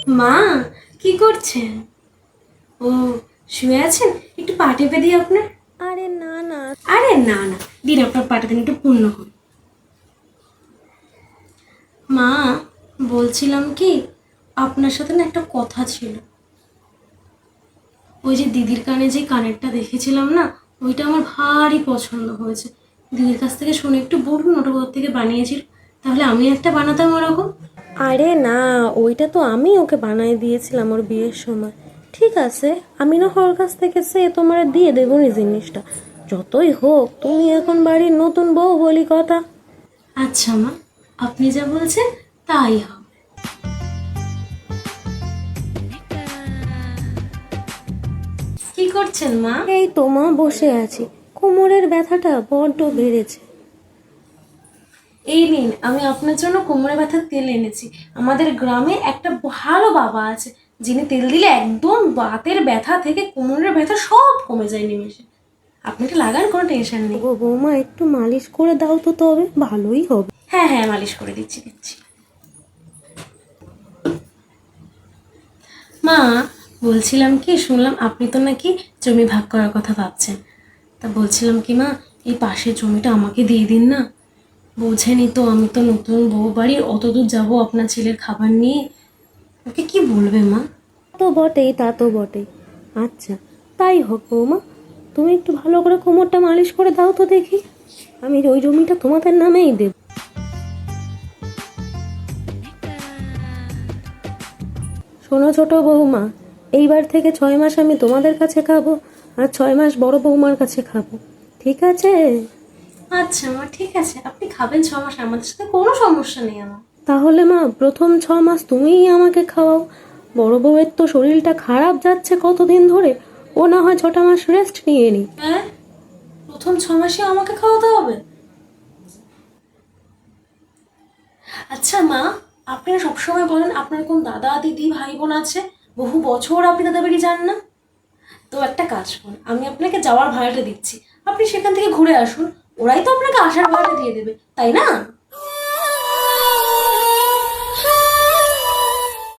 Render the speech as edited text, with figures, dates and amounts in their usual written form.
মা, কি করছেন? ও, শুয়ে আছেন? একটু পা টেপে দিই আপনার। আরে না না। আরে না না, দিন আপনার পাটা দিন, একটু পূর্ণ করুন। মা, বলছিলাম কি, আপনার সাথে না একটা কথা ছিল। ওই যে দিদির কানে যে কানেরটা দেখেছিলাম না, ওইটা আমার ভারী পছন্দ হয়েছে। দিদির কাছ থেকে শুনে একটু বলুন ওটা কোথা থেকে বানিয়েছিল, তাহলে আমি একটা বানাতাম ওরকম। আরে না, ওইটা তো আমি ওকে বানিয়ে দিয়েছিলাম ওর বিয়ের সময়। ঠিক আছে, আমি না ওর কাছ থেকে সে তোমার দিয়ে দেবো নি জিনিসটা। যতই হোক তুমি এখন বাড়ির নতুন বউ বলি কথা। আচ্ছা মা, আপনি যা বলছেন তাই হবে। কি করছেন মা? এই তো মা বসে আছি, কোমরের ব্যথাটা বড্ড বেড়েছে। এই নিন, আমি আপনার জন্য কোমরে ব্যথার তেল এনেছি। আমাদের গ্রামে একটা ভালো বাবা আছে, যিনি তেল দিলে একদম বাতের ব্যথা থেকে কোমরের ব্যথা সব কমে যায় নিমেষে। আপনি এটা লাগান, কোনো টেনশন নেই। ও বৌমা, একটু মালিশ করে দাও তো, তবে ভালোই হবে। হ্যাঁ হ্যাঁ, মালিশ করে দিচ্ছি। মা, বলছিলাম কি, শুনলাম আপনি তো নাকি জমি ভাগ করার কথা ভাবছেন। তা বলছিলাম কি মা, এই পাশের জমিটা আমাকে দিয়ে দিন না। বোঝেনি তো, আমি তো নতুন বউ বাড়ির, অত দূর যাবো আপনার ছেলের খাবার নিয়ে। ওকে কি বলবে মা? তো বটেই, তা তো বটেই। আচ্ছা, তাই হোক বৌমা, তুমি একটু ভালো করে কোমরটা মালিশ করে দাও তো দেখি। আমি ওই জমিটা তোমাদের নামেই দেব। শোনো ছোট বৌমা, এইবার থেকে 6 মাস আমি তোমাদের কাছে খাবো, আর 6 মাস বড় বৌমার কাছে খাবো, ঠিক আছে? আচ্ছা মা, ঠিক আছে, আপনি খাবেন 6 মাস, আমাদের সাথে কোনো সমস্যা নেই আমার। তাহলে মা, প্রথম 6 মাস তুমিই আমাকে খাওয়াও। বড় বউয়ের তো শরীরটা খারাপ যাচ্ছে কতদিন ধরে, ও না হয় 6টা মাস রেস্ট নিয়ে নি। হ্যাঁ, প্রথম 6 মাসে আমাকে খাওয়াতে হবে? আচ্ছা মা, আপনি না সবসময় বলেন আপনার কোন দাদা দিদি ভাই বোন আছে, বহু বছর আপনি দাদা বাড়ি যান না। তো একটা কাজ করুন, আমি আপনাকে যাওয়ার ভাড়াটা দিচ্ছি, আপনি সেখান থেকে ঘুরে আসুন। ওরাই তো আপনাকে আসার ভাড়াটা দিয়ে দেবে, তাই না?